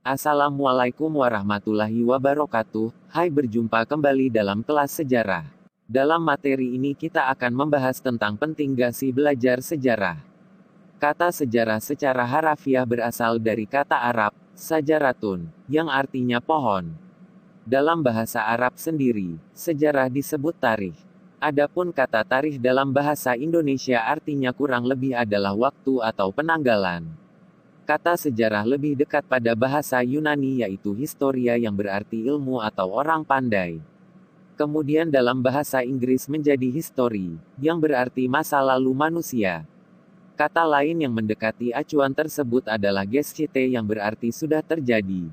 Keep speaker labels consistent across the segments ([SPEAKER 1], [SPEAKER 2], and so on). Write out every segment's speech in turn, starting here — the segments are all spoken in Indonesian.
[SPEAKER 1] Assalamualaikum warahmatullahi wabarakatuh. Hai, berjumpa kembali dalam kelas sejarah. Dalam materi ini kita akan membahas tentang penting gak sih belajar sejarah. Kata sejarah secara harafiah berasal dari kata Arab, sajaratun, yang artinya pohon. Dalam bahasa Arab sendiri, sejarah disebut tarikh. Adapun kata tarikh dalam bahasa Indonesia artinya kurang lebih adalah waktu atau penanggalan. Kata sejarah lebih dekat pada bahasa Yunani yaitu historia yang berarti ilmu atau orang pandai. Kemudian dalam bahasa Inggris menjadi history, yang berarti masa lalu manusia. Kata lain yang mendekati acuan tersebut adalah geschichte yang berarti sudah terjadi.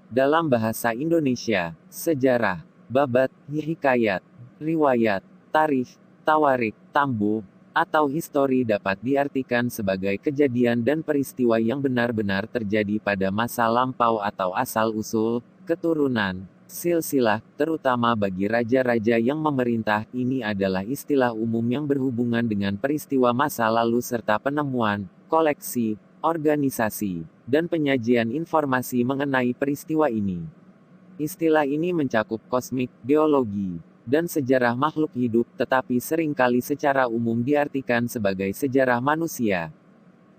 [SPEAKER 1] Dalam bahasa Indonesia, sejarah, babat, hikayat, riwayat, tarikh, tawarik, tambuh, atau histori dapat diartikan sebagai kejadian dan peristiwa yang benar-benar terjadi pada masa lampau atau asal-usul, keturunan, silsilah, terutama bagi raja-raja yang memerintah. Ini adalah istilah umum yang berhubungan dengan peristiwa masa lalu serta penemuan, koleksi, organisasi, dan penyajian informasi mengenai peristiwa ini. Istilah ini mencakup kosmik, geologi, dan sejarah makhluk hidup, tetapi seringkali secara umum diartikan sebagai sejarah manusia.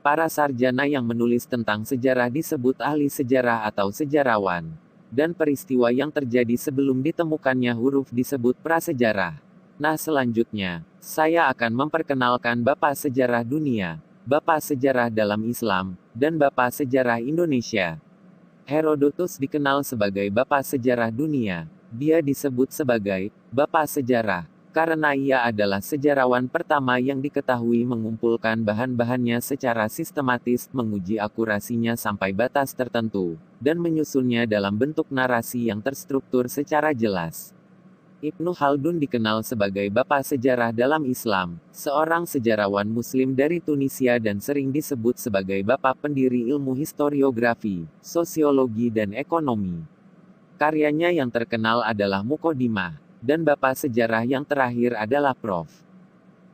[SPEAKER 1] Para sarjana yang menulis tentang sejarah disebut ahli sejarah atau sejarawan. Dan peristiwa yang terjadi sebelum ditemukannya huruf disebut prasejarah. Nah, selanjutnya, saya akan memperkenalkan Bapak Sejarah Dunia, Bapak Sejarah dalam Islam, dan Bapak Sejarah Indonesia. Herodotus dikenal sebagai Bapak Sejarah Dunia. Dia disebut sebagai Bapak Sejarah karena ia adalah sejarawan pertama yang diketahui mengumpulkan bahan-bahannya secara sistematis, menguji akurasinya sampai batas tertentu, dan menyusunnya dalam bentuk narasi yang terstruktur secara jelas. Ibnu Khaldun dikenal sebagai Bapak Sejarah dalam Islam, seorang sejarawan Muslim dari Tunisia dan sering disebut sebagai Bapak pendiri ilmu historiografi, sosiologi dan ekonomi. Karyanya yang terkenal adalah Muqaddimah, dan Bapak Sejarah yang terakhir adalah Prof.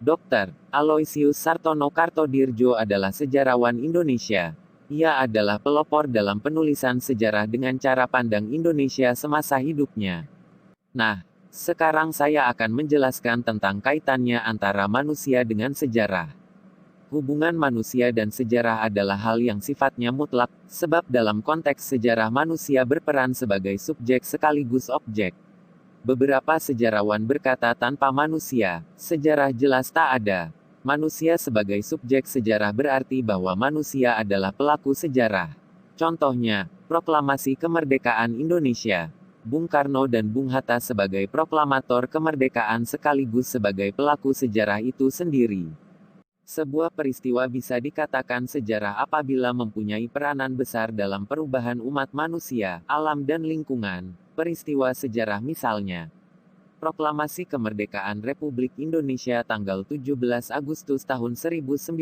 [SPEAKER 1] Dr. Aloysius Sartono Kartodirjo adalah sejarawan Indonesia. Ia adalah pelopor dalam penulisan sejarah dengan cara pandang Indonesia semasa hidupnya. Nah, sekarang saya akan menjelaskan tentang kaitannya antara manusia dengan sejarah. Hubungan manusia dan sejarah adalah hal yang sifatnya mutlak, sebab dalam konteks sejarah manusia berperan sebagai subjek sekaligus objek. Beberapa sejarawan berkata tanpa manusia, sejarah jelas tak ada. Manusia sebagai subjek sejarah berarti bahwa manusia adalah pelaku sejarah. Contohnya, Proklamasi Kemerdekaan Indonesia. Bung Karno dan Bung Hatta sebagai proklamator kemerdekaan sekaligus sebagai pelaku sejarah itu sendiri. Sebuah peristiwa bisa dikatakan sejarah apabila mempunyai peranan besar dalam perubahan umat manusia, alam dan lingkungan. Peristiwa sejarah misalnya, Proklamasi Kemerdekaan Republik Indonesia tanggal 17 Agustus tahun 1945.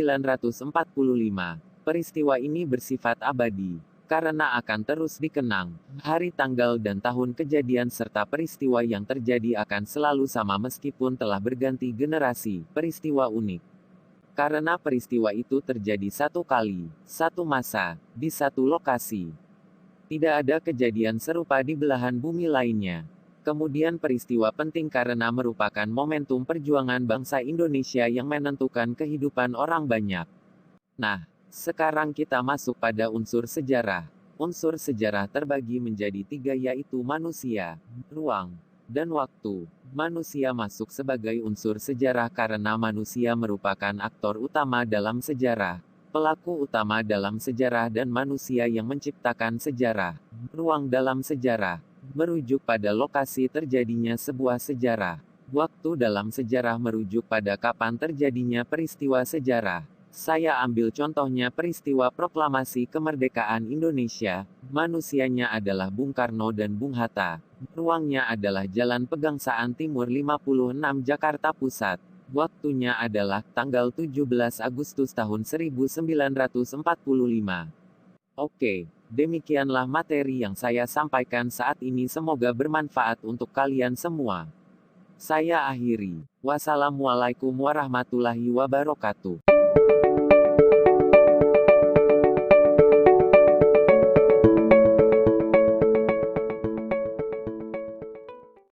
[SPEAKER 1] Peristiwa ini bersifat abadi, karena akan terus dikenang. Hari, tanggal dan tahun kejadian serta peristiwa yang terjadi akan selalu sama meskipun telah berganti generasi. Peristiwa unik karena peristiwa itu terjadi satu kali, satu masa, di satu lokasi. Tidak ada kejadian serupa di belahan bumi lainnya. Kemudian peristiwa penting karena merupakan momentum perjuangan bangsa Indonesia yang menentukan kehidupan orang banyak. Nah, sekarang kita masuk pada unsur sejarah. Unsur sejarah terbagi menjadi tiga yaitu manusia, ruang, dan waktu. Manusia masuk sebagai unsur sejarah karena manusia merupakan aktor utama dalam sejarah, pelaku utama dalam sejarah dan manusia yang menciptakan sejarah. Ruang dalam sejarah merujuk pada lokasi terjadinya sebuah sejarah. Waktu dalam sejarah merujuk pada kapan terjadinya peristiwa sejarah. Saya ambil contohnya peristiwa Proklamasi Kemerdekaan Indonesia. Manusianya adalah Bung Karno dan Bung Hatta. Ruangnya adalah Jalan Pegangsaan Timur 56 Jakarta Pusat. Waktunya adalah tanggal 17 Agustus tahun 1945. Oke, demikianlah materi yang saya sampaikan saat ini, semoga bermanfaat untuk kalian semua. Saya akhiri. Wassalamualaikum warahmatullahi wabarakatuh.